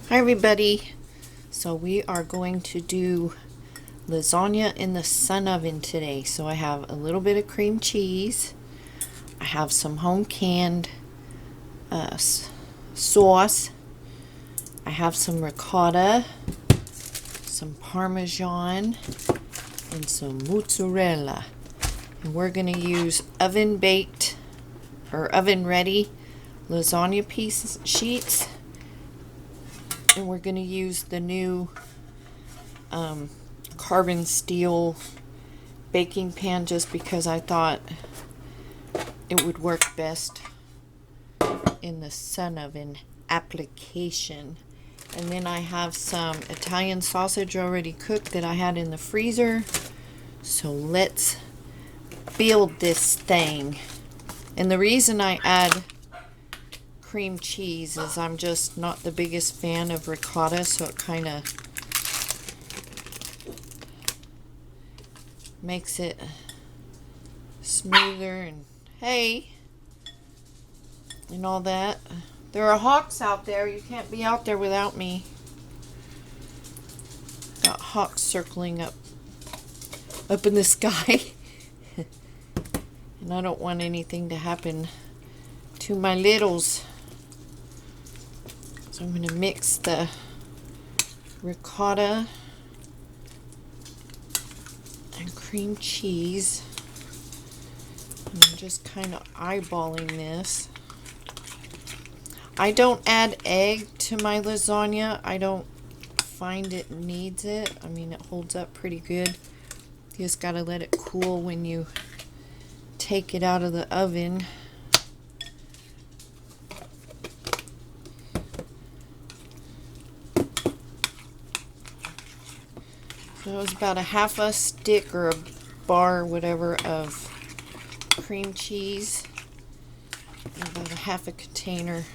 Hi everybody. So we are going to do lasagna in the sun oven today. So I have a little bit of cream cheese. I have some home canned sauce. I have some ricotta, some parmesan, and some mozzarella. And we're going to use oven baked or oven ready lasagna piece sheets. And we're going to use the new carbon steel baking pan just because I thought it would work best in the sun oven application. And then I have some Italian sausage already cooked that I had in the freezer. So let's build this thing. And the reason I add cream cheese is I'm just not the biggest fan of ricotta, so it kind of makes it smoother and and all that. There are hawks out there. You can't be out there without me. Got hawks circling up in the sky. And I don't want anything to happen to my littles. So I'm going to mix the ricotta and cream cheese. And I'm just kind of eyeballing this. I don't add egg to my lasagna. I don't find it needs it. I mean, it holds up pretty good. You just got to let it cool when you take it out of the oven. So it was about a half a stick or a bar or whatever of cream cheese. And about a half a container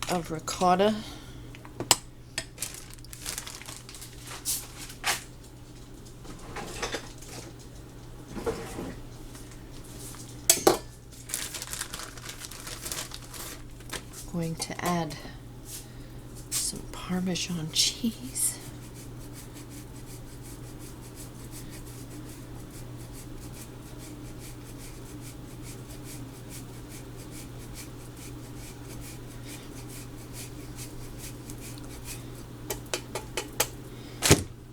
of ricotta. Going to add some Parmesan cheese.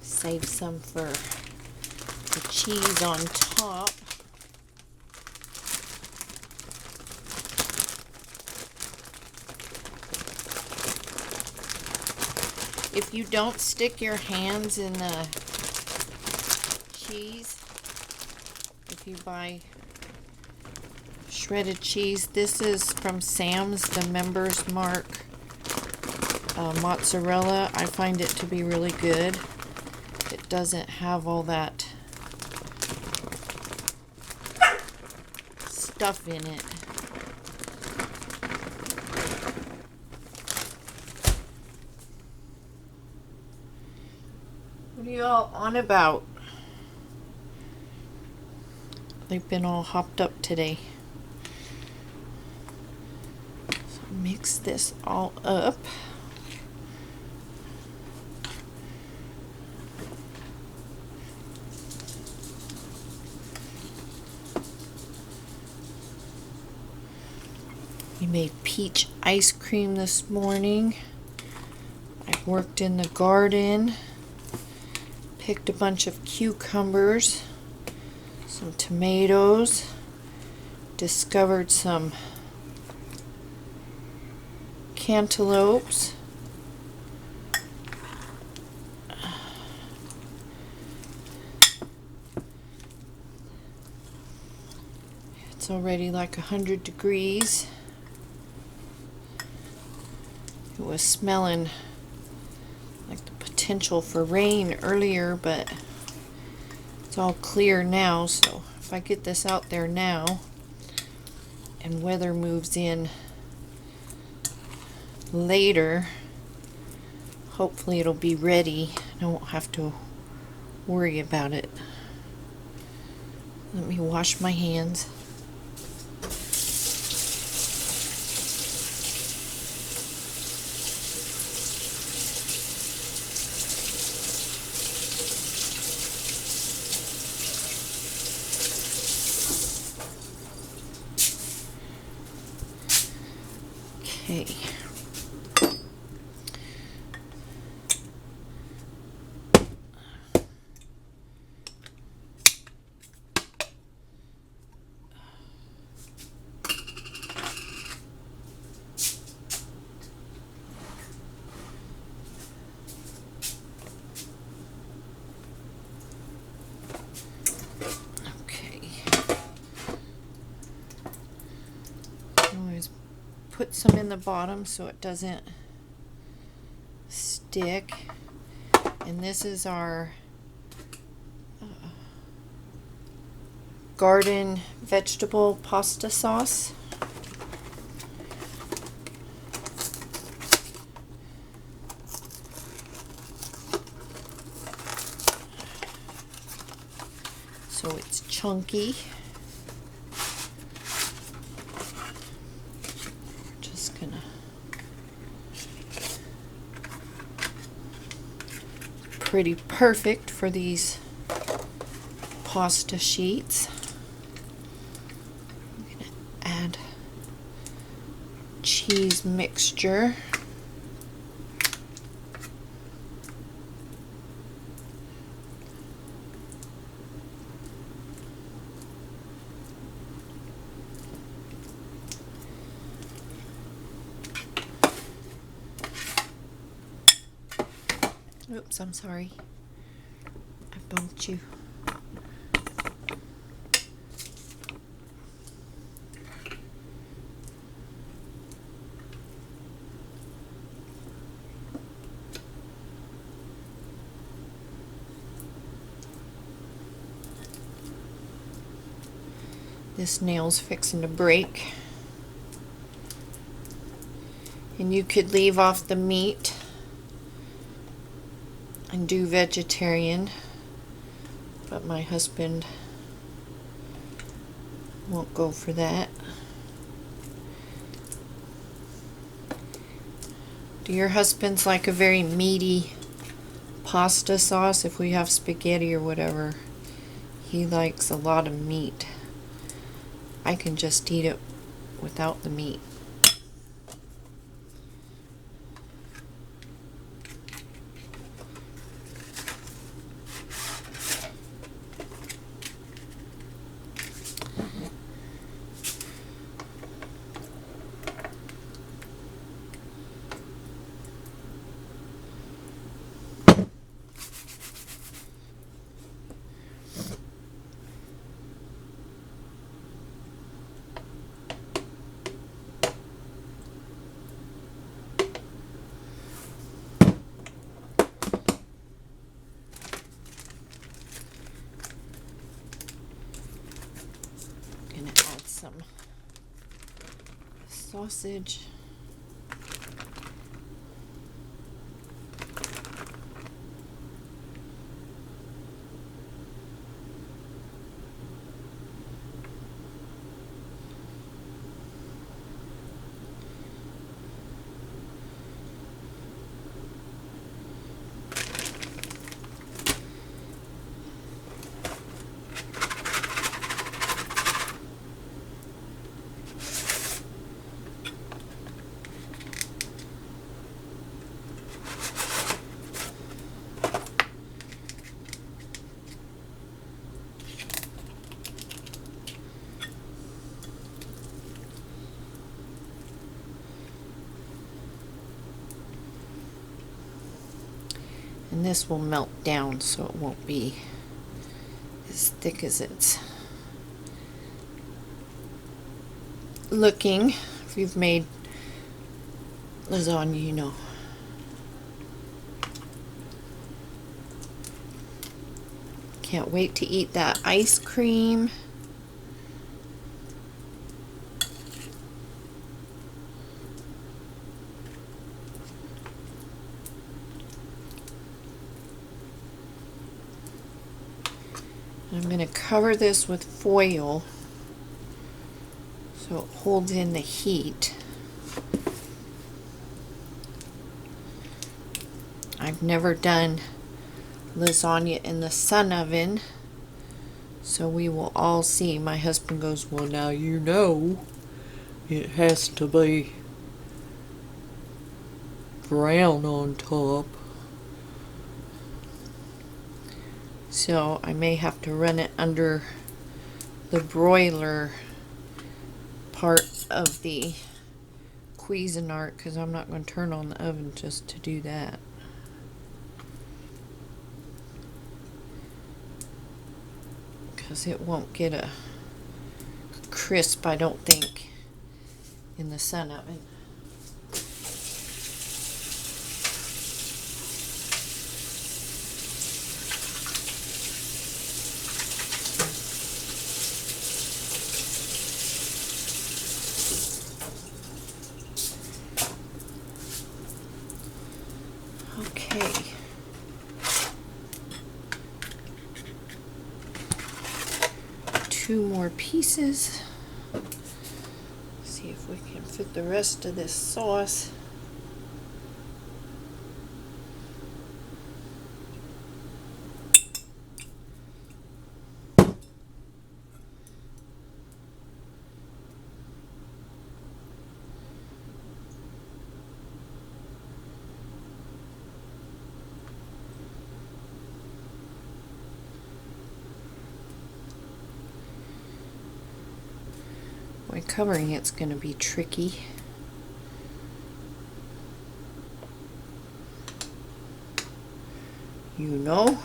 Save some for the cheese on top. If you don't stick your hands in the cheese, if you buy shredded cheese, this is from Sam's, the Members Mark mozzarella. I find it to be really good. It doesn't have all that stuff in it. What are y'all on about? They've been all hopped up today. So mix this all up. We made peach ice cream this morning. I worked in the garden. Picked a bunch of cucumbers, some tomatoes, discovered some cantaloupes, it's already like 100 degrees. It was smelling like the potential for rain earlier, but it's all clear now. So if I get this out there now and weather moves in later, hopefully it'll be ready and I won't have to worry about it. Let me wash my hands. Okay. Always put some in the bottom so it doesn't stick. And this is our garden vegetable pasta sauce. So it's chunky. Just gonna pretty perfect for these pasta sheets. I'm gonna add cheese mixture. Oops, I'm sorry. I bumped you. This nail's fixing to break. And you could leave off the meat and do vegetarian, but my husband won't go for that. Do your husbands like a very meaty pasta sauce? If we have spaghetti or whatever, he likes a lot of meat. I can just eat it without the meat. Gonna add some sausage. And this will melt down so it won't be as thick as it's looking. If you've made lasagna, you know. Can't wait to eat that ice cream. I'm going to cover this with foil so it holds in the heat. I've never done lasagna in the sun oven, so we will all see. My husband goes, well, now you know it has to be brown on top. So I may have to run it under the broiler part of the Cuisinart because I'm not going to turn on the oven just to do that. Because it won't get a crisp, I don't think, in the sun oven. Okay. Two more pieces. See if we can fit the rest of this sauce. Boy, covering it's going to be tricky. You know.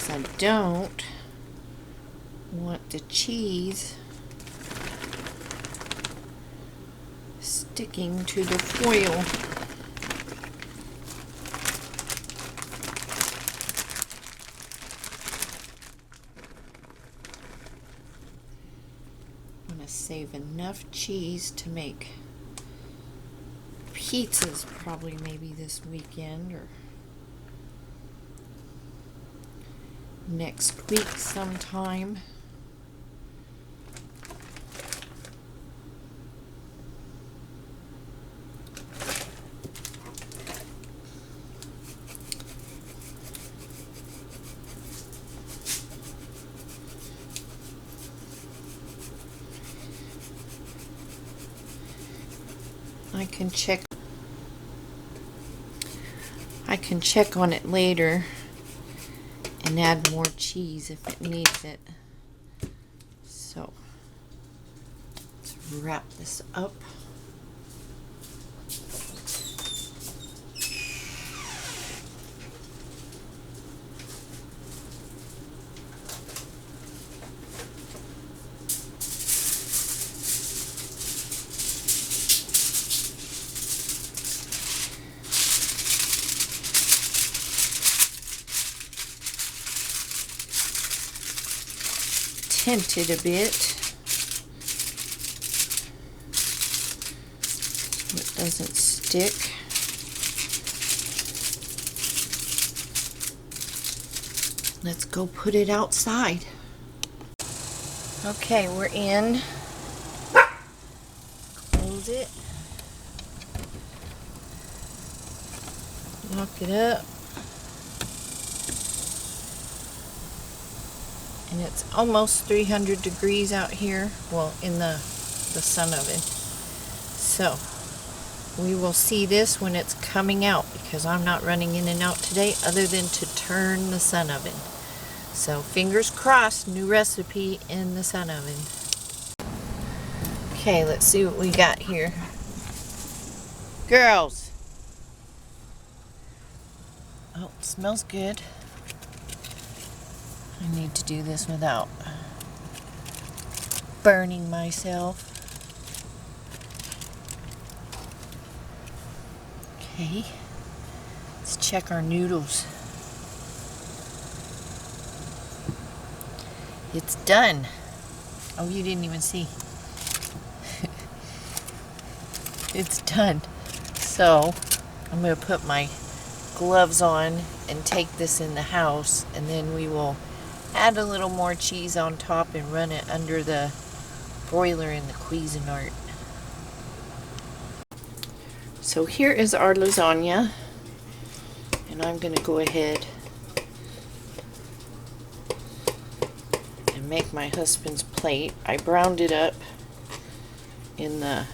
I don't want the cheese sticking to the foil. I'm going to save enough cheese to make pizzas probably maybe this weekend or next week sometime. I can check on it later and add more cheese if it needs it. So let's wrap this up. Tinted a bit so it doesn't stick. Let's go put it outside. Okay, we're in. Close it. Lock it up. And it's almost 300 degrees out here, well, in the sun oven. So we will see this when it's coming out because I'm not running in and out today other than to turn the sun oven. So fingers crossed, new recipe in the sun oven. Okay, let's see what we got here. Girls. Oh, it smells good. I need to do this without burning myself. Okay, let's check our noodles. It's done. Oh, you didn't even see. It's done. So I'm going to put my gloves on and take this in the house, and then we will add a little more cheese on top and run it under the broiler in the Cuisinart. So here is our lasagna, and I'm going to go ahead and make my husband's plate. I browned it up in the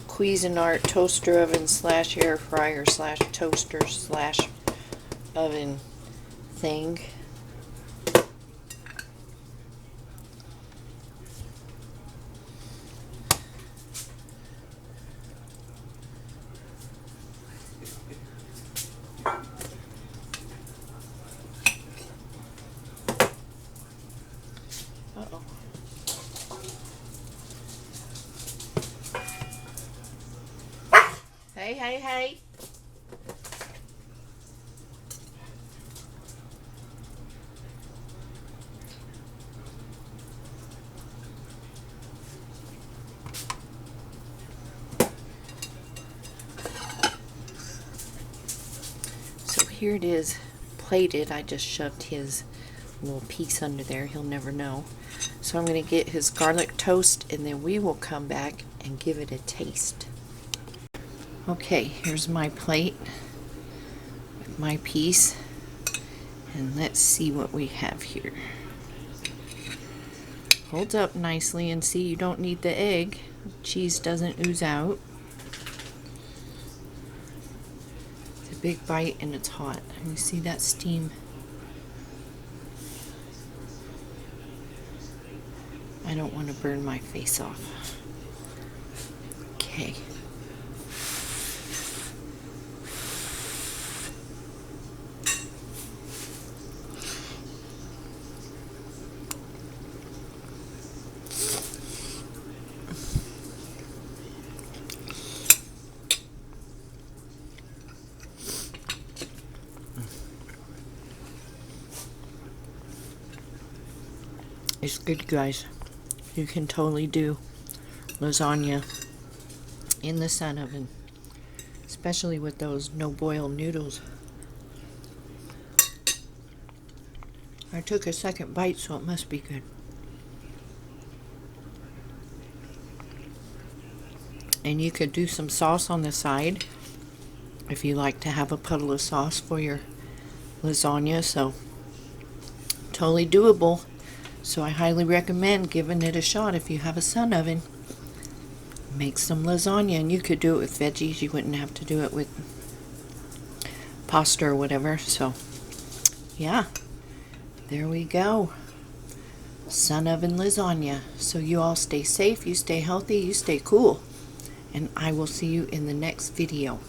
Cuisinart toaster oven slash air fryer slash toaster slash oven thing. Uh-oh. Hey, hey, hey. So here it is, plated. I just shoved his little piece under there. He'll never know. So I'm going to get his garlic toast, and then we will come back and give it a taste. Okay, here's my plate with my piece, and let's see what we have here. Holds up nicely, and see, you don't need the egg. Cheese doesn't ooze out. It's a big bite and it's hot. And you see that steam? I don't want to burn my face off. Okay. It's good, guys. You can totally do lasagna in the sun oven, especially with those no-boil noodles. I took a second bite, so it must be good. And you could do some sauce on the side if you like to have a puddle of sauce for your lasagna, so totally doable. So I highly recommend giving it a shot if you have a sun oven. Make some lasagna, and you could do it with veggies. You wouldn't have to do it with pasta or whatever. So yeah, there we go. Sun oven lasagna. So you all stay safe, you stay healthy, you stay cool, and I will see you in the next video.